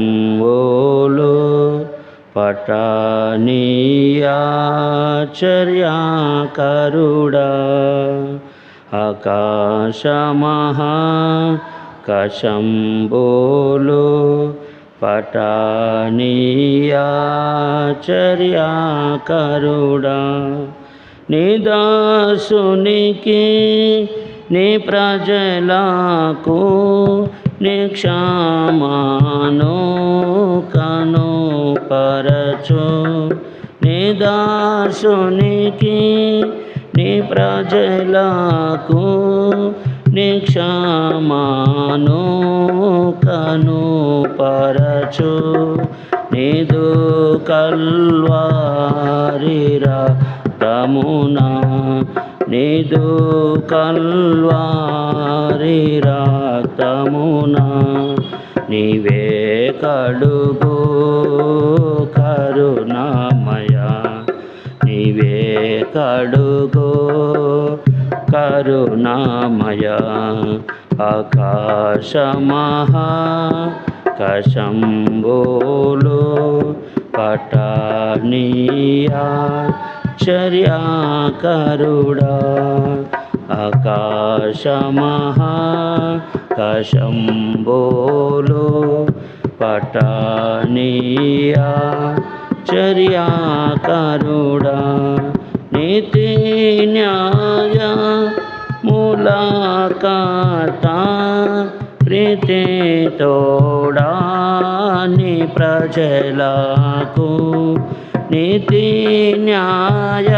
కాశమహాకశంబోలో పటానీయాచర్యాకరుడా ఆకాశమహాకశంబోలో పటానీయాచర్యాకరుడా నిదాసునికి నీ ప్రజలకు నీ క్షమాను కనుపరచు నిదాసునికి నీ ప్రజలకు నీ క్షమాను కనుపరచు నీదు కల్వారి రక్తమునా నీదు కల్వారి రక్తమునా నీవే కడుగు కరుణామయ నీవే కడుగు కరుణామయ ఆకాశమహాకశంబోలో పటానీయాచర్యాకరుడా ఆకాశమహాకశంబోలో పటానీయాచర్యాకరుడా నీతి న్యాయ ములాకర్త ప్రీతి తోడా నీ ప్రజలకు నీతి న్యాయ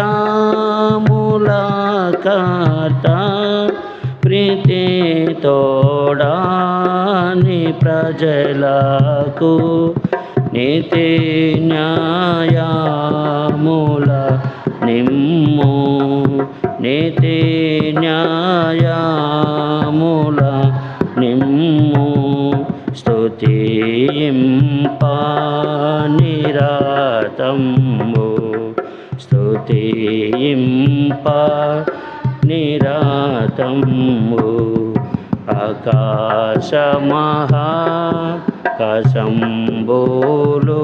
ములాకర్త ప్రీతి తోడా నీ ప్రజలకు నీతి న్యాయముల నిమ్ము నీతి న్యాయముల నిమ్ము స్తుతింప నిరతము స్తుతింప నిరతము ఆకాశమహాకశంబోలో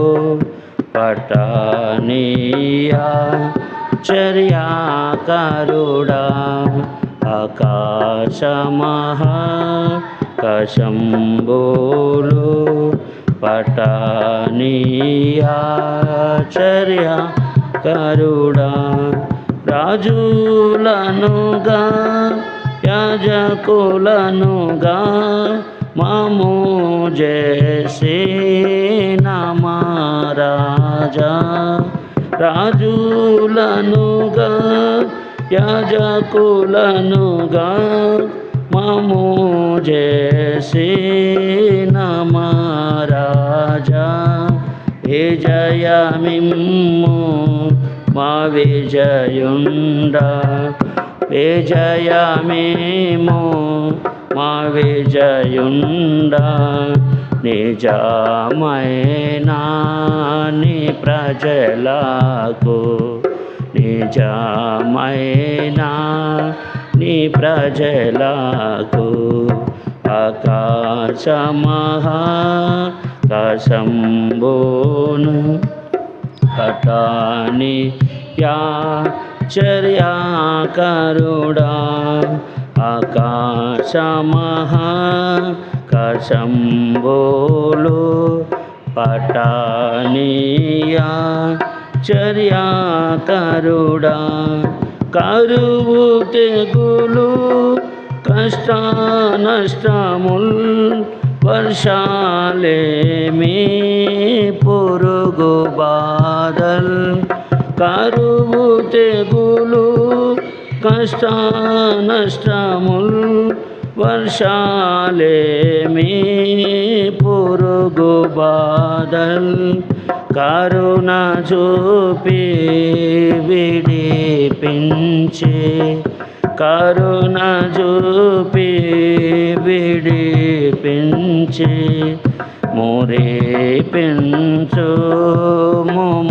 పటానీయాచర్యాకరుడా ఆకాశమహాకశంబోలో పటానీయాచర్యాకరుడా రాజులనుగా యాజకులనుగా మాము చేసిన మా రాజా రాజులనుగా యాజకులనుగా మాము చేసిన మా రాజా విజయమిమ్ము మా విజయుండా విజయమేమో మా విజయుండా నిజమైన నీ ప్రజలకు నిజమైన నీ ప్రజలకు ఆకాశమహాకశంబోను పటానీయాచర్యాకరుడా ఆకాశమహాకశంబోలో పటానీయాచర్యాకరుడా కరువు తెగులు కష్ట నష్టముల్ వర్షాలేమి పురుగు బాధల్ కరువు తెగులు కష్ట నష్టముల్ వర్షాలేమి పురుగు బాధల్ కరుణ చూపి విడిపించే కరుణ చూపి విడిపించే మురిపించు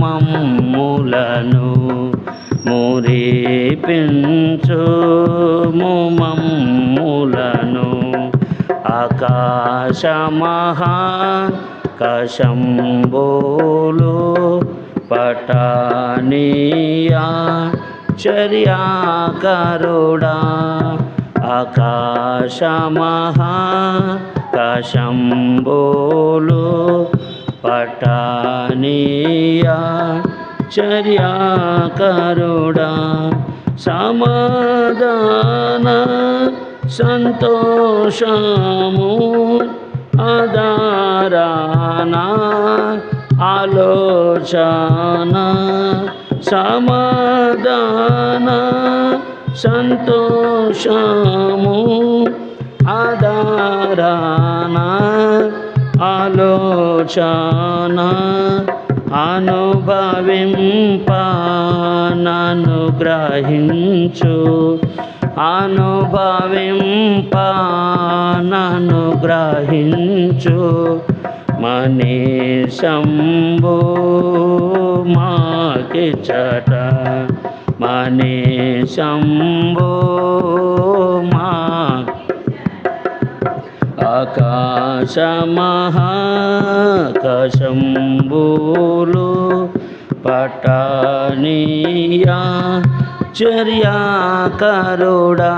మమ్ములను మురిపించు మమ్ములను ఆకాశమహాకాశంబోలు పటానీయా చర్యాకరుడా ఆకాశమహాకాశంబోలు పటానీయా చర్యాకరుడా సమాధాన సంతోషము ఆధారాన ఆలోచన సమాధాన సంతోషము ఆధారాన ఆలోచన అనుభవింప నన్ను గ్రహించు అనుభవింప నన్ను గ్రహించు మనీషంబు మాకిచ్చట మనీషంబు మా ఆకాశమహాకాశంబులు పటానీయా చర్యాకరుడా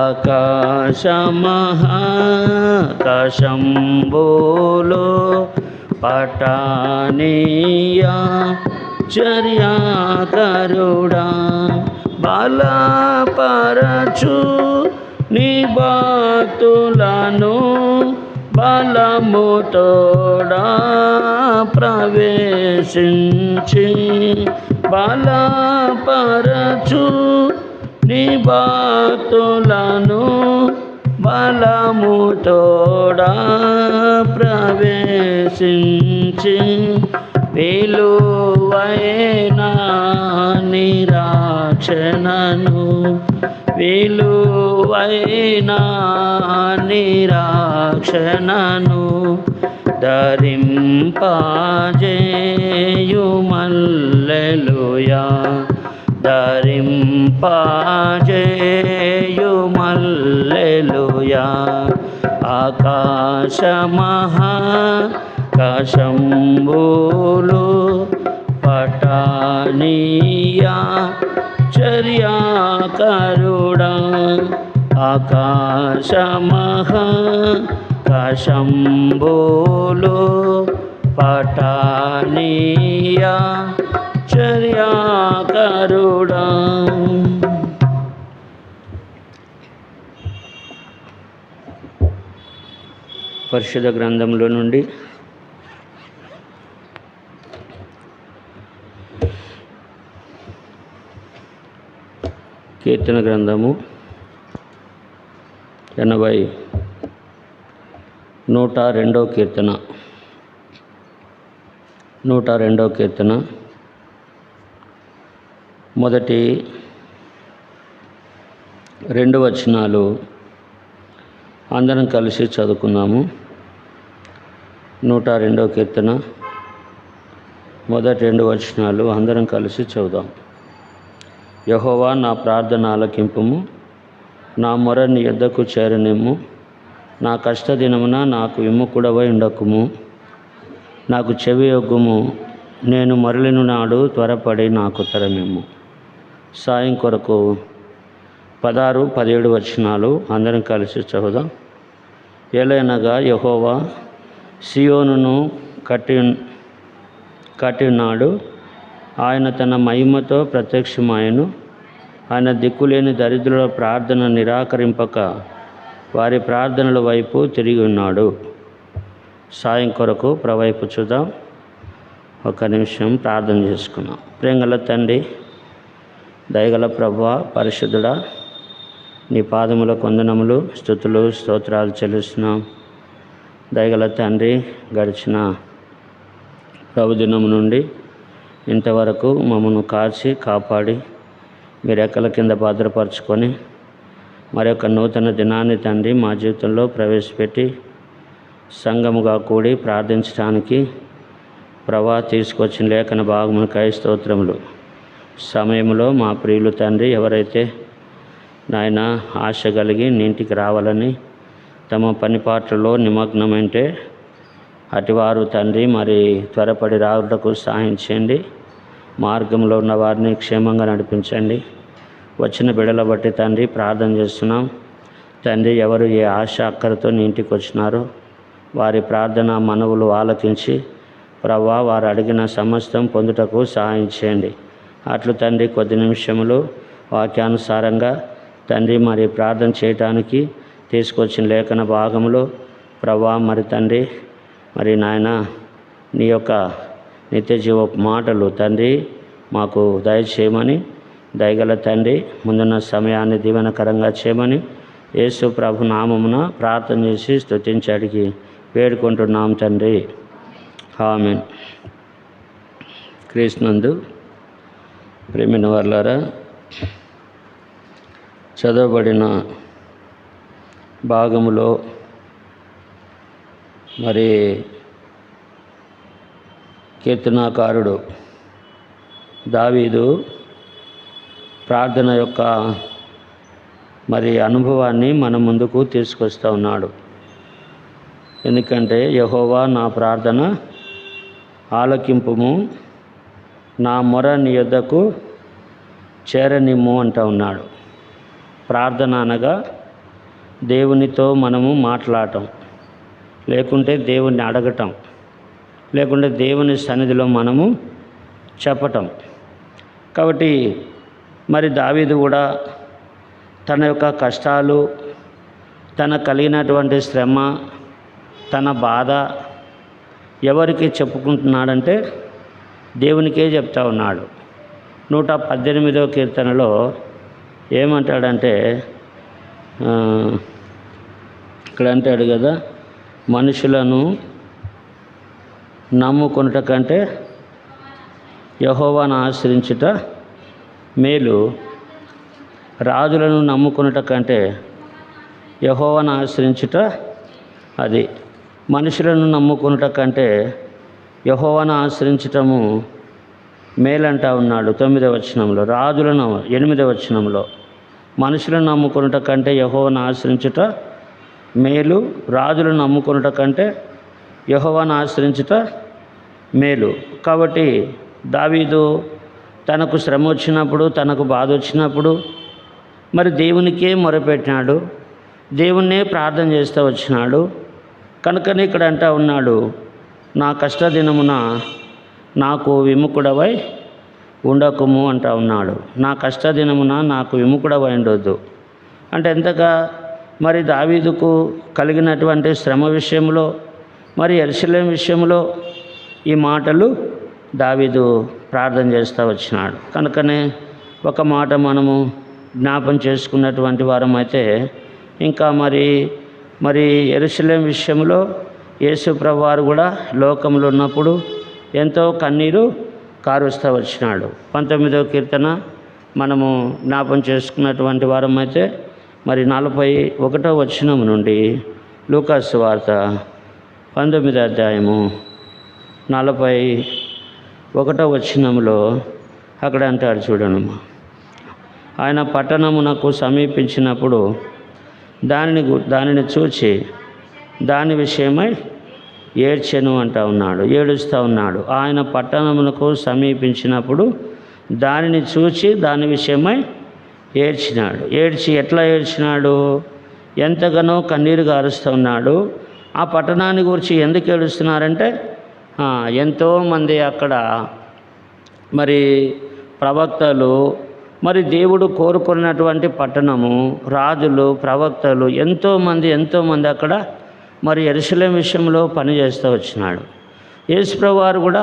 ఆకాశమహాకాశంబులు పటానీయా చర్యాకరుడా బలపరచు నీ భక్తులను బలముతోడా ప్రవేశించి బలపరచు నీ భక్తులను బలముతోడా ప్రవేశించి విలువైన నిరాక్షణను విలువైన నిరాక్షణను ధరింపజేయు మల్లెలూయా ధరింపజేయు మల్లెలూయా ఆకాశమహాకాశంబులు పటానీయా చర్యాకరుడా ఆకాశమహాకాశంబులు పటానీయా చర్యాకరుడా. పరిశుద్ధ గ్రంథంలో నుండి కీర్తన గ్రంథము 102వ కీర్తన 102వ కీర్తన మొదటి 2 వచనాలు అందరం కలిసి చదువుకుందాము. 102వ కీర్తన మొదటి 2 వచనాలు అందరం కలిసి చదువుదాం. యెహోవా నా ప్రార్థన ఆలకింపుము, నా మొర నీ యొద్దకు చేరనిమ్ము. నా కష్టదినమున నాకు విముఖుడవై ఉండకుము. నాకు చెవి యొగ్గుము, నేను మరలిన నాడు త్వరపడి నాకు ఉత్తరమిమ్ము. సాయం కొరకు 16, 17 వచనాలు అందరం కలిసి చదువుదాం. ఏలైనగా యెహోవా సియోనును కట్టి ఉన్నాడు. ఆయన తన మహిమతో ప్రత్యక్షమాయెను. ఆయన దిక్కులేని దరిద్రుల ప్రార్థన నిరాకరింపక వారి ప్రార్థనల వైపు తిరిగి ఉన్నాడు. సాయం కొరకు ప్రవైపు చూద్దాం. ఒక నిమిషం ప్రార్థన చేసుకున్నాం. ప్రేమగల తండ్రి, దయగల ప్రభువా, పరిశుద్ధుడా, నీ పాదముల వందనములు, స్తుతులు, స్తోత్రాలు చెల్లిస్తున్నాం. దయగల తండ్రి, గడిచిన ప్రభుదినం నుండి ఇంతవరకు మమ్మను కాచి కాపాడి మీ రెక్కల కింద భద్రపరచుకొని మరొక నూతన దినాన్ని తండ్రి మా జీవితంలో ప్రవేశపెట్టి సంఘముగా కూడి ప్రార్థించడానికి ప్రభా తీసుకొచ్చిన లేఖన భాగమునకై స్తోత్రములు. సమయంలో మా ప్రియులు తండ్రి ఎవరైతే నాయన ఆశ కలిగి నీ ఇంటికి రావాలని తమ పనిపాట్లలో నిమగ్నమైంటే అటివారు తండ్రి మరి త్వరపడి రావటకు సహాయం చేయండి. మార్గంలో ఉన్న వారిని క్షేమంగా నడిపించండి. వచ్చిన బిడల బట్టి తండ్రి ప్రార్థన చేస్తున్నాం. తండ్రి, ఎవరు ఏ ఆశ అక్కరతో నీ ఇంటికి వచ్చినారో వారి ప్రార్థన మనవులు ఆలకించి ప్రభువా వారు అడిగిన సమస్తం పొందుటకు సహాయం చేయండి. అట్లు తండ్రి కొద్ది నిమిషములు వాక్యానుసారంగా తండ్రి మరి ప్రార్థన చేయటానికి తీసుకొచ్చిన లేఖన భాగంలో ప్రభువా మరి తండ్రి మరి నాయన నీ యొక్క నిత్య జీవ మాటలు తండ్రి మాకు దయచేయమని, దయగల తండ్రి ముందున్న సమయాన్ని దీవెనకరంగా చేయమని యేసు ప్రభు నామమున ప్రార్థన చేసి స్తుతించి అడిగి వేడుకుంటున్నాం తండ్రి. ఆమేన్. క్రీస్తునందు ప్రేమైన వారలారా, చదవబడిన భాగములో మరి కీర్తనాకారుడు దావీదు ప్రార్థన యొక్క మరి అనుభవాన్ని మన ముందుకు తీసుకొస్తూ ఉన్నాడు. ఎందుకంటే యెహోవా నా ప్రార్థన ఆలకింపుము, నా మొర నీ యొద్దకు చేరనిమ్ము అంటూ ఉన్నాడు. ప్రార్థన అనగా దేవునితో మనము మాట్లాడటం, లేకుంటే దేవుణ్ణి అడగటం, లేకుంటే దేవుని సన్నిధిలో మనము చెప్పటం. కాబట్టి మరి దావీదు కూడా తన యొక్క కష్టాలు, తన కలిగినటువంటి శ్రమ, తన బాధ ఎవరికి చెప్పుకుంటున్నాడంటే దేవునికే చెప్తా ఉన్నాడు. 118వ కీర్తనలో ఏమంటాడంటే ఇక్కడ అంటాడు కదా, మనుషులను నమ్ముకొనుట కంటే యెహోవాను ఆశ్రయించుట మేలు, రాజులను నమ్ముకొనుట కంటే యెహోవాను ఆశ్రయించుట అది, మనుషులను నమ్ముకొనుట కంటే యెహోవాను ఆశ్రయించటము మేలంటా ఉన్నాడు 9వ వచనంలో. రాజులను 8వ వచనంలో మనుషులను నమ్ముకొనుట కంటే యెహోవాను ఆశ్రయించుట మేలు, రాజులను నమ్ముకొనుట కంటే యెహోవాను ఆశ్రయించుట మేలు. కాబట్టి దావీదు తనకు శ్రమ వచ్చినప్పుడు, తనకు బాధ వచ్చినప్పుడు మరి దేవునికే మొరపెట్టినాడు, దేవుణ్ణే ప్రార్థన చేస్తూ వచ్చినాడు. కనుకనే ఇక్కడ అంటా ఉన్నాడు, నా కష్టదినమున నాకు విముఖుడవై ఉండకుము అంటా ఉన్నాడు. నా కష్టదినమున నాకు విముఖుడవై ఉండొద్దు అంటే ఎంతగా మరి దావీదుకు కలిగినటువంటి శ్రమ విషయంలో, మరి యెరూషలేము విషయంలో ఈ మాటలు దావీదు ప్రార్థన చేస్తూ వచ్చినాడు. కనుకనే ఒక మాట మనము జ్ఞాపం చేసుకున్నటువంటి వారం అయితే, ఇంకా మరి యెరూషలేము విషయంలో యేసు ప్రభువారు కూడా లోకంలో ఉన్నప్పుడు ఎంతో కన్నీరు కారుస్తూ వచ్చినాడు. 19వ కీర్తన మనము జ్ఞాపం చేసుకున్నటువంటి వారం అయితే మరి 41వ వచనం నుండి లూకాసు వార్త 19వ అధ్యాయము 41వ వచనంలో అక్కడ అంటాడు చూడండి, ఆయన పట్టణమునకు సమీపించినప్పుడు దానిని చూచి దాని విషయమై ఏడ్చెను అంటా ఉన్నాడు, ఏడుస్తూ ఉన్నాడు. ఆయన పట్టణమునకు సమీపించినప్పుడు దానిని చూచి దాని విషయమై ఏడ్చినాడు. ఎట్లా ఏడ్చినాడు? ఎంతగానో కన్నీరు గారుస్తూ ఉన్నాడు. ఆ పట్టణాన్ని గురించి ఎందుకు ఏడుస్తున్నారంటే ఎంతోమంది అక్కడ మరి ప్రవక్తలు, మరి దేవుడు కోరుకున్నటువంటి పట్టణము, రాజులు, ప్రవక్తలు ఎంతోమంది అక్కడ మరి యెరూషలేము విషయంలో పనిచేస్తూ వచ్చినాడు. యేసు ప్రభువారు కూడా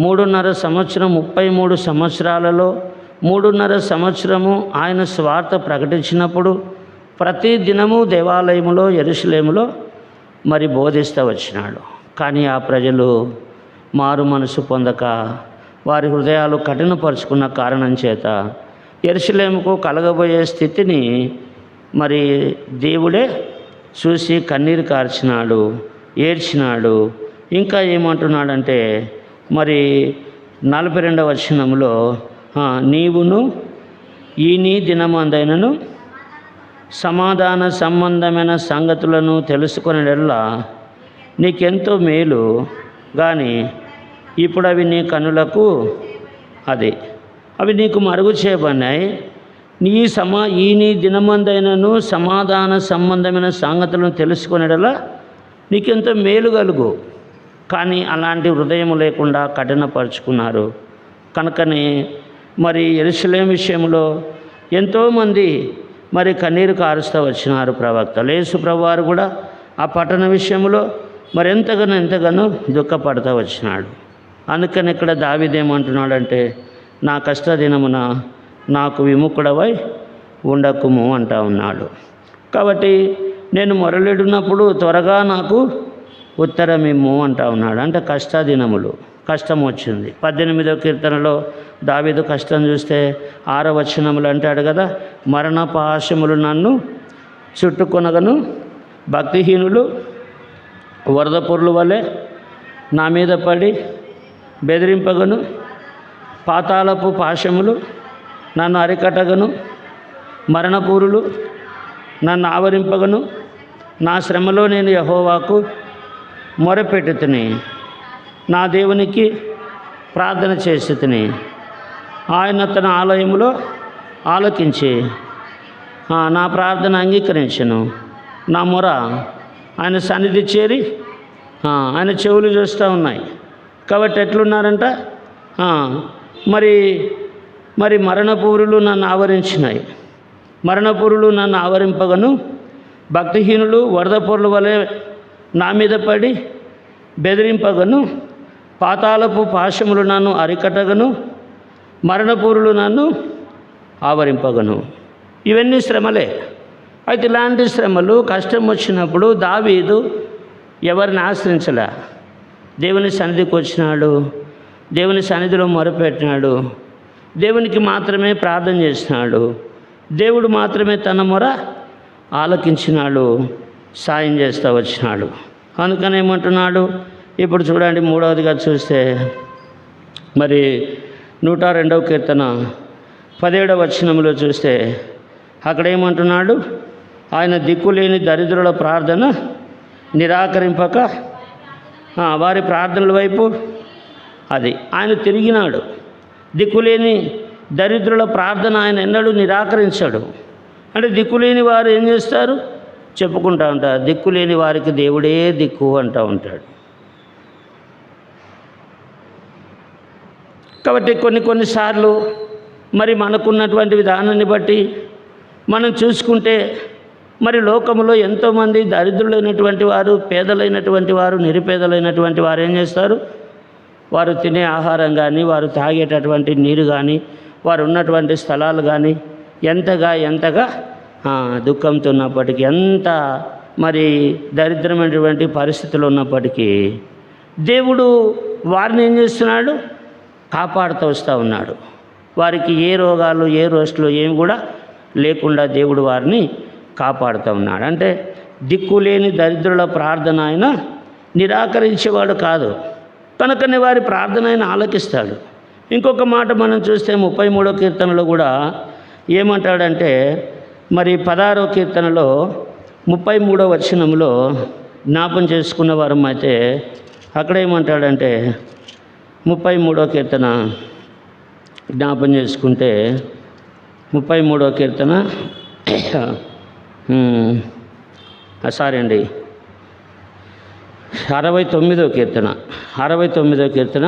3.5 సంవత్సరం 33 సంవత్సరాలలో 3.5 సంవత్సరము ఆయన స్వార్థ ప్రకటించినప్పుడు ప్రతి దినము దేవాలయములో యెరూషలేములో మరి బోధిస్తూ వచ్చినాడు. కానీ ఆ ప్రజలు మారు మనసు పొందక వారి హృదయాలు కఠినపరుచుకున్న కారణం చేత యెరూషలేముకు కలగబోయే స్థితిని మరి దేవుడే చూసి కన్నీరు కార్చినాడు, ఏడ్చినాడు. ఇంకా ఏమంటున్నాడంటే మరి 42వ వచనంలో నీవును ఈ నీ దినమందైనను సమాధాన సంబంధమైన సంగతులను తెలుసుకొనేలా నీకెంతో మేలు. కానీ ఇప్పుడు అవి నీ కనులకు అవి నీకు మరుగు చేయబడినాయి. నీ దినమందైనను సమాధాన సంబంధమైన సంగతులను తెలుసుకొనేలా నీకెంతో మేలు కలుగు. కానీ అలాంటి హృదయం లేకుండా కఠినపరుచుకున్నారు. కనుకనే మరి యెరూషలేము విషయంలో ఎంతోమంది మరి కన్నీరు కారుస్తూ వచ్చినారు. ప్రవక్తలు యేసు ప్రభువారు కూడా ఆ పట్టణ విషయంలో మరి ఎంతగానో దుఃఖపడుతూ వచ్చినాడు. అందుకని ఇక్కడ దావీదు ఏమంటున్నాడంటే, నా కష్టదినమున నాకు విముఖుడవై ఉండకుము అంటా ఉన్నాడు. కాబట్టి నేను మొరలిడినప్పుడు త్వరగా నాకు ఉత్తరమిమ్ము అంటా ఉన్నాడు. అంటే కష్టదినములు, కష్టం వచ్చింది. 18వ కీర్తనలో దావీదు కష్టం చూస్తే 6వ వచనములు అంటాడు కదా, మరణపు ఆశములు నన్ను చుట్టుకొనగను, భక్తిహీనులు వరద పొర్లు వలె నా మీద పడి బెదిరింపగను, పాతాళపు పాశములు నన్ను అరికట్టగను, మరణపూరులు నన్ను ఆవరింపగను. నా శ్రమలో నేను యెహోవాకు మొరపెట్టుతిని, నా దేవునికి ప్రార్థన చేసితిని. ఆయన తన ఆలయంలో ఆలకించి నా ప్రార్థన అంగీకరించెను. నా మొర ఆయన సన్నిధి చేరి ఆయన చెవులు చూస్తూ ఉన్నాయి. కాబట్టి ఎట్లున్నారంట, మరి మరణపూరులు నన్ను ఆవరించినాయి, మరణపూరులు నన్ను ఆవరింపగను, భక్తిహీనులు వరద పొర్ల వలె నా మీద పడి బెదిరింపగను, పాతాళపు పాశములు నన్ను అరికట్టగను, మరణపూరులు నన్ను ఆవరింపగను. ఇవన్నీ శ్రమలే. అయితే ఇలాంటి శ్రమలు, కష్టం వచ్చినప్పుడు దావీదు ఎవరిని ఆశ్రయించలే. దేవుని సన్నిధికి వచ్చినాడు, దేవుని సన్నిధిలో మొరపెట్టినాడు, దేవునికి మాత్రమే ప్రార్థన చేసినాడు, దేవుడు మాత్రమే తన మొర ఆలకించినాడు, సాయం చేస్తూ వచ్చినాడు. అందుకని ఏమంటున్నాడు ఇప్పుడు చూడండి, 3వదిగా చూస్తే మరి 102వ కీర్తన 17వ వచనంలో చూస్తే అక్కడ ఏమంటున్నాడు, ఆయన దిక్కులేని దరిద్రుల ప్రార్థన నిరాకరింపక వారి ప్రార్థనల వైపు ఆయన తిరిగినాడు. దిక్కులేని దరిద్రుల ప్రార్థన ఆయన ఎన్నడూ నిరాకరించాడు. అంటే దిక్కులేని వారు ఏం చేస్తారు, చెప్పుకుంటూ ఉంటారు, దిక్కులేని వారికి దేవుడే దిక్కు అంటూ ఉంటాడు. కాబట్టి కొన్నిసార్లు మరి మనకున్నటువంటి విధానాన్ని బట్టి మనం చూసుకుంటే మరి లోకంలో ఎంతోమంది దరిద్రులైనటువంటి వారు, పేదలైనటువంటి వారు, నిరుపేదలైనటువంటి వారు ఏం చేస్తారు, వారు తినే ఆహారం కానీ, వారు తాగేటటువంటి నీరు కానీ, వారు ఉన్నటువంటి స్థలాలు కానీ ఎంతగా దుఃఖంతో ఉన్నప్పటికీ, ఎంత మరి దరిద్రమైనటువంటి పరిస్థితులు ఉన్నప్పటికీ దేవుడు వారిని ఏం చేస్తున్నాడు, కాపాడుతూ వస్తూ ఉన్నాడు. వారికి ఏ రోగాలు, ఏ రోస్టులు ఏమి కూడా లేకుండా దేవుడు వారిని కాపాడుతూ ఉన్నాడు. అంటే దిక్కులేని దరిద్రుల ప్రార్థన ఆయన నిరాకరించేవాడు కాదు, కనుకనే వారి ప్రార్థన ఆయన ఆలకిస్తాడు. ఇంకొక మాట మనం చూస్తే 33వ కీర్తనలో కూడా ఏమంటాడంటే, మరి 16వ కీర్తనలో 33వ వచనంలో జ్ఞాపం చేసుకున్న వారం అయితే అక్కడ ఏమంటాడంటే, 33వ కీర్తన జ్ఞాపం చేసుకుంటే 33వ కీర్తన సారీ అండి 69వ కీర్తన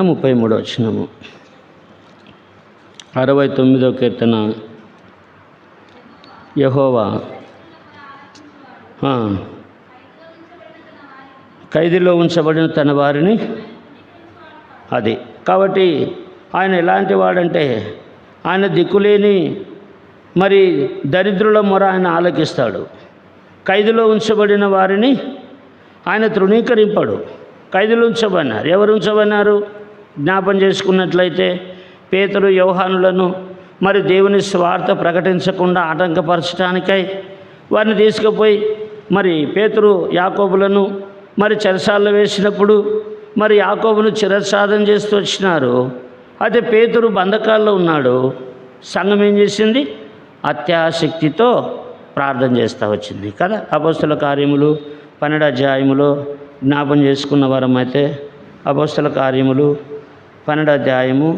33వ వచనము. 69వ కీర్తన, యెహోవా ఖైదీలో ఉంచబడిన తన వారిని కాబట్టి ఆయన ఎలాంటి వాడంటే, ఆయన దిక్కులేని మరి దరిద్రుల మొర ఆయన ఆలకిస్తాడు. ఖైదులో ఉంచబడిన వారిని ఆయన తృణీకరింపడు. ఖైదులో ఉంచబడినారు. ఎవరు ఉంచబడినారు జ్ఞాపం చేసుకున్నట్లయితే, పేతురు యోహానులను మరి దేవుని స్వార్థ ప్రకటించకుండా ఆటంకపరచడానికై వారిని తీసుకుపోయి మరి పేతురు యాకోబులను మరి చెరసాల్లో వేసినప్పుడు మరి యాకోబును చిరసాధన చేస్తూ వచ్చినారు. అయితే పేతురు బంధకాల్లో ఉన్నాడు. సంఘం ఏం చేసింది, అత్యాసక్తితో ప్రార్థన చేస్తూ వచ్చింది కదా. అపోస్తల కార్యములు 12వ అధ్యాయములో జ్ఞాపం చేసుకున్న వారం అయితే అపోస్తల కార్యములు 12వ అధ్యాయము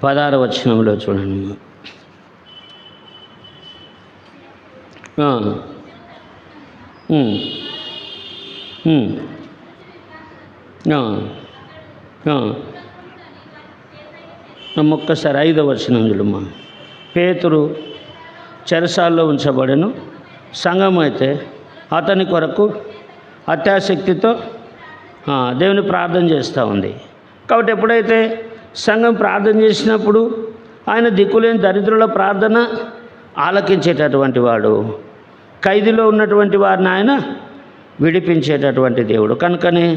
16వ వచనంలో చూడండి. ఒక్కసారి 5వ వచనం చూడమ్మా. పేతురు చెరసాల్లో ఉంచబడెను, సంఘం అయితే అతని కొరకు అత్యాసక్తితో దేవుని ప్రార్థన చేస్తూ ఉంది. కాబట్టి ఎప్పుడైతే సంఘం ప్రార్థన చేసినప్పుడు ఆయన దిక్కులేని దరిద్రుల ప్రార్థన ఆలకించేటటువంటి వాడు, ఖైదీలో ఉన్నటువంటి వారిని ఆయన విడిపించేటటువంటి దేవుడు. కనుకనే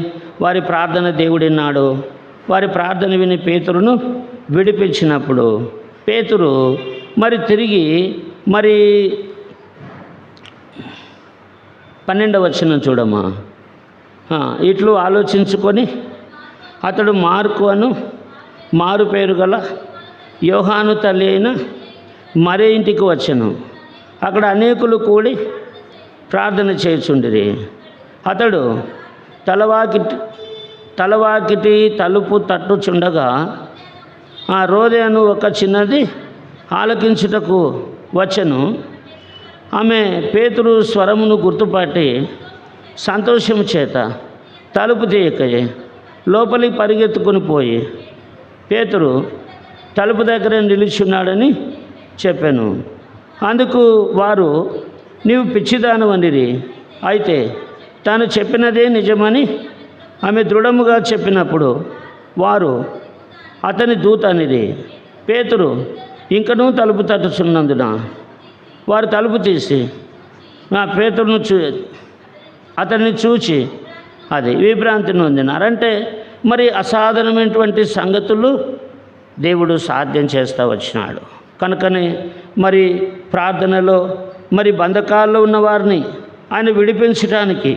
వారి ప్రార్థన దేవుడు విన్నాడు. వారి ప్రార్థన విని పేతురును విడిపించినప్పుడు పేతురు మరి తిరిగి 12వ వచనం చూడమ్మా. ఇట్లు ఆలోచించుకొని అతడు మార్కు అను మారు పేరు గల యోహాను తల్లి అయిన మరే ఇంటికి వచ్చెను. అక్కడ అనేకులు కూడి ప్రార్థన చేయుచుండిరి. అతడు తలవాకిటి తలుపు తట్టుచుండగా ఆ రోదెను ఒక చిన్నది ఆలకించుటకు వచ్చెను. ఆమె పేతురు స్వరమును గుర్తుపట్టి సంతోషము చేత తలుపు తీయకయే లోపలికి పరిగెత్తుకొని పోయి పేతురు తలుపు దగ్గర నిలుచున్నాడని చెప్పాను. అందుకు వారు, నీవు పిచ్చిదానవనిరి. అయితే తాను చెప్పినదే నిజమని ఆమె దృఢముగా చెప్పినప్పుడు వారు అతని దూత అనిరి. పేతురు ఇంకనూ తలుపు తట్టుచున్నందున వారు తలుపు తీసి పేతురును అతన్ని చూచి అది విభ్రాంతి నొందినారంటే మరి అసాధారణమైనటువంటి సంగతులు దేవుడు సాధ్యం చేస్తూ వచ్చినాడు. కనుకనే మరి ప్రార్థనలో మరి బంధకాల్లో ఉన్న వారిని ఆయన విడిపించడానికి,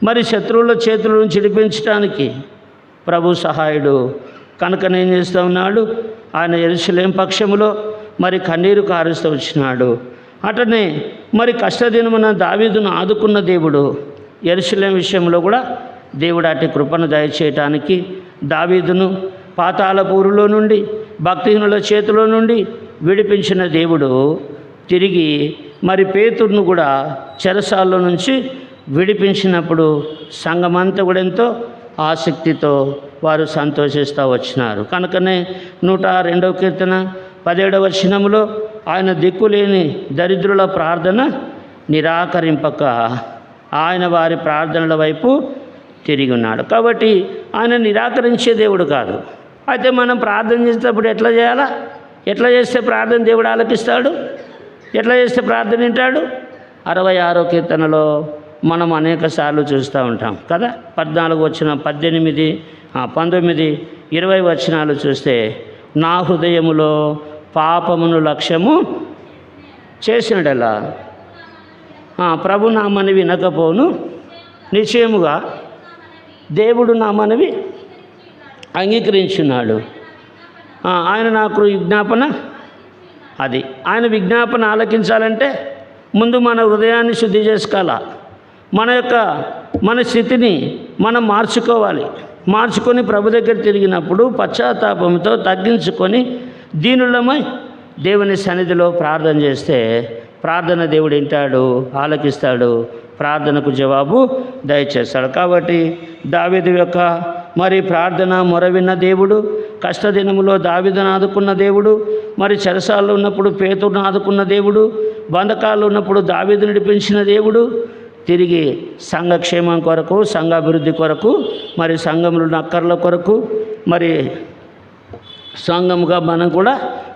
మరి శత్రువుల చేతుల నుంచి విడిపించడానికి ప్రభు సహాయుడు. కనుకనే ఏం చేస్తూ ఉన్నాడు, ఆయన యెరూషలేము పక్షములో మరి కన్నీరు కారుస్తూ వచ్చినాడు. అటనే మరి కష్టదినమున దావీదును ఆదుకున్న దేవుడు యెరూషలేము విషయంలో కూడా దేవుడు అట్టి కృపను దయచేయటానికి దావీదును పాతాళపూరులో నుండి భక్తిహీనుల చేతిలో నుండి విడిపించిన దేవుడు తిరిగి మరి పేతురును కూడా చెరసాల్లో నుంచి విడిపించినప్పుడు సంఘమంతా కూడా ఎంతో ఆసక్తితో వారు సంతోషిస్తూ వచ్చినారు. కనుకనే 102వ కీర్తన 17వ వచనములో ఆయన దిక్కులేని దరిద్రుల ప్రార్థన నిరాకరింపక ఆయన వారి ప్రార్థనల వైపు తిరిగి ఉన్నాడు. కాబట్టి ఆయన నిరాకరించే దేవుడు కాదు. అయితే మనం ప్రార్థన చేసేటప్పుడు ఎట్లా చేయాలా? ఎట్లా చేస్తే ప్రార్థన దేవుడు ఆలకిస్తాడు? ఎట్లా చేస్తే ప్రార్థన వింటాడు? 66వ కీర్తనలో మనం అనేక సార్లు చూస్తూ ఉంటాం కదా. 14 వచ్చిన 18, 19, 20 వచనాలు చూస్తే, నా హృదయములో పాపమును లక్ష్యము చేసినడలా ప్రభు నా మనవి వినకపోను, నిశ్చయముగా దేవుడు నా మనవి అంగీకరించున్నాడు. ఆయన నాకు విజ్ఞాపన అది ఆయన విజ్ఞాపన ఆలకించాలంటే ముందు మన హృదయాన్ని శుద్ధి చేసుకోవాలా. మన స్థితిని మనం మార్చుకొని ప్రభు దగ్గర తిరిగినప్పుడు పశ్చాత్తాపంతో తగ్గించుకొని దీనులమై దేవుని సన్నిధిలో ప్రార్థన చేస్తే ప్రార్థన దేవుడు వింటాడు, ఆలకిస్తాడు, ప్రార్థనకు జవాబు దయచేస్తాడు. కాబట్టి దావీదు యొక్క మరి ప్రార్థన మొరవిన్న దేవుడు, కష్టదినములో దావీదును ఆదుకున్న దేవుడు, మరి చెరసాల్లో ఉన్నప్పుడు పేతురును ఆదుకున్న దేవుడు, బంధకాల్లో ఉన్నప్పుడు దావీదు నడిపించిన దేవుడు, తిరిగి సంఘక్షేమం కొరకు, సంఘాభివృద్ధి కొరకు, మరి సంఘంలో అక్కర్ల కొరకు, మరి సంఘముగా మనం కూడా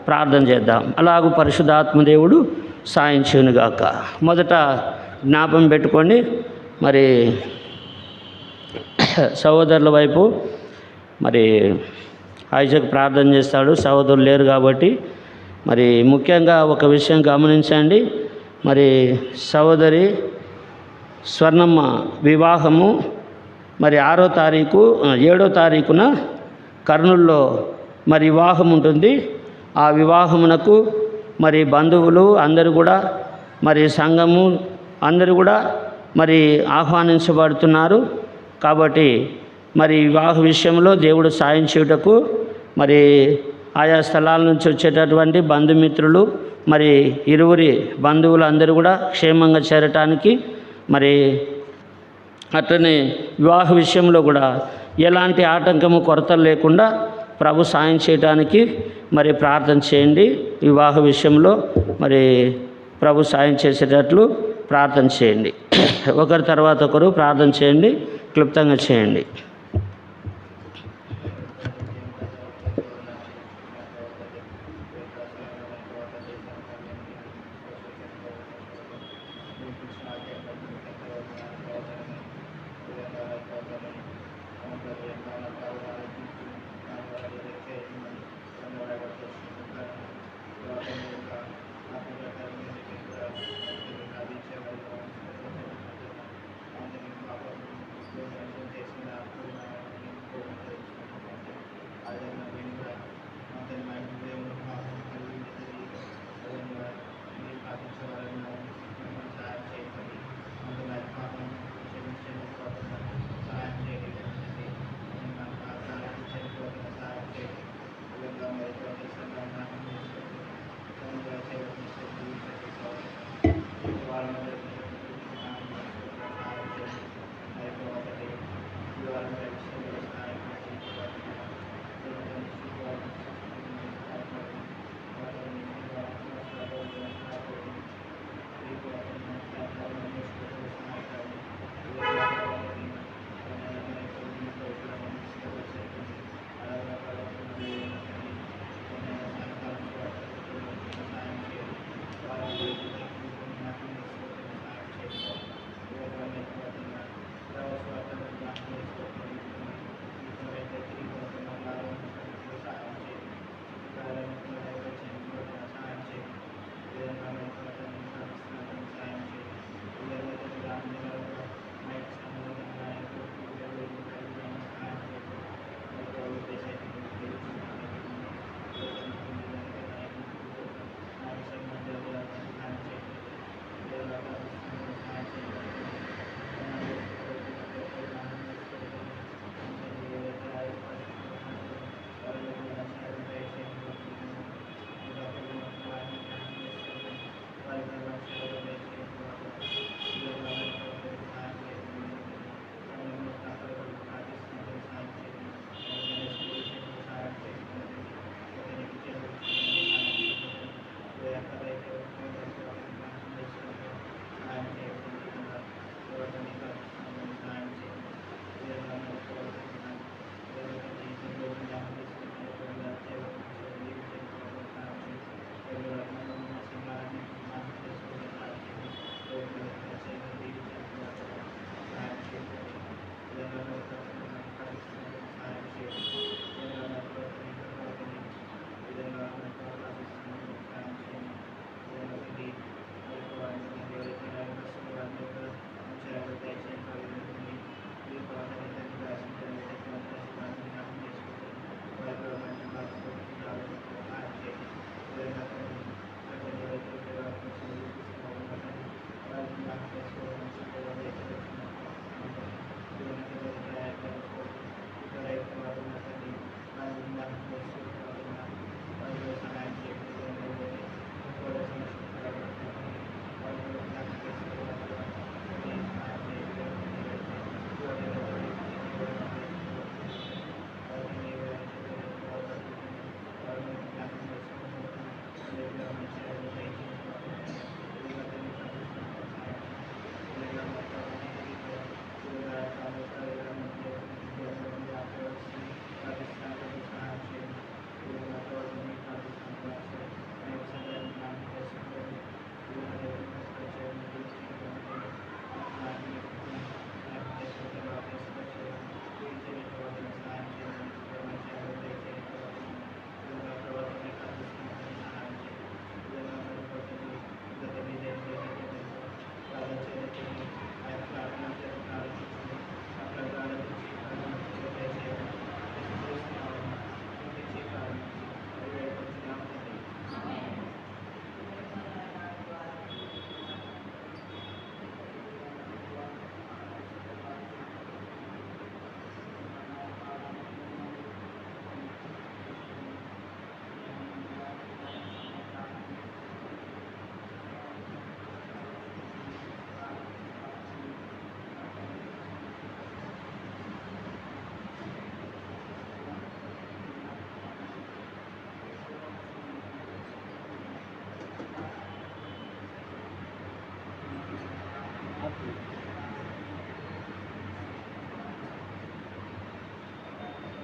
ప్రార్థన చేద్దాం. అలాగూ పరిశుద్ధాత్మ దేవుడు సాయం చేయనుగాక. మొదట జ్ఞాపం పెట్టుకోండి, మరి సహోదరుల వైపు మరి ఐజాక్ ప్రార్థన చేస్తాడు. సహోదరులు లేరు కాబట్టి మరి ముఖ్యంగా ఒక విషయం గమనించండి. మరి సహోదరి స్వర్ణమ్మ వివాహము మరి 7వ తారీఖున కర్నూలులో మరి వివాహం ఉంటుంది. ఆ వివాహమునకు మరి బంధువులు అందరూ కూడా మరి సంఘము అందరూ కూడా మరి ఆహ్వానించబడుతున్నారు. కాబట్టి మరి వివాహ విషయంలో దేవుడు సాయం చేయుటకు మరి ఆయా స్థలాల నుంచి వచ్చేటటువంటి బంధుమిత్రులు మరి ఇరువురి బంధువులు అందరూ కూడా క్షేమంగా చేరటానికి మరి అట్లనే వివాహ విషయంలో కూడా ఎలాంటి ఆటంకము కొరతలు లేకుండా ప్రభు సాయం చేయడానికి మరి ప్రార్థన చేయండి. వివాహ విషయంలో మరి ప్రభు సాయం చేసేటట్లు ప్రార్థన చేయండి. ఒకరి తర్వాత ఒకరు ప్రార్థన చేయండి, క్లుప్తంగా చేయండి.